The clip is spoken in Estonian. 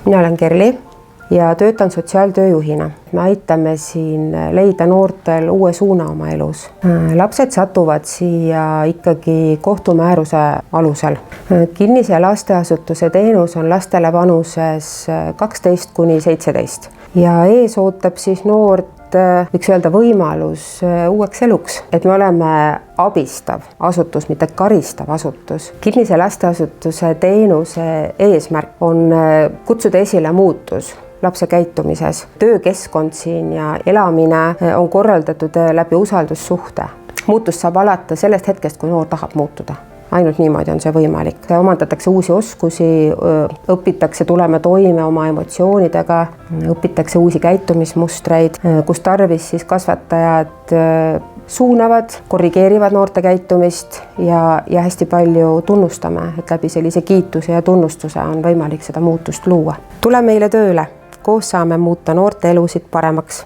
Mina olen Kerli ja töötan sotsiaaltööjuhina. Me aitame siin leida noortel uue suuna oma elus. Lapsed satuvad siia ikkagi kohtumääruse alusel. Kinnise ja lasteasutuse teenus on lastele vanuses 12–17 ja ees ootab siis noort, võiks öelda, võimalus uueks eluks, et me oleme abistav asutus, mitte karistav asutus. Kinnise lasteasutuse teenuse eesmärk on kutsuda esile muutus lapse käitumises. Töökeskkond siin ja elamine on korraldatud läbi usaldussuhte. Muutus saab alata sellest hetkest, kui noor tahab muutuda. Ainult niimoodi on see võimalik. Omandatakse uusi oskusi, õpitakse tulema toime oma emotsioonidega, õpitakse uusi käitumismustreid, kus tarvis siis kasvatajad suunavad, korrigeerivad noorte käitumist ja hästi palju tunnustame, et läbi sellise kiituse ja tunnustuse on võimalik seda muutust luua. Tule meile tööle, koos saame muuta noorte elusid paremaks.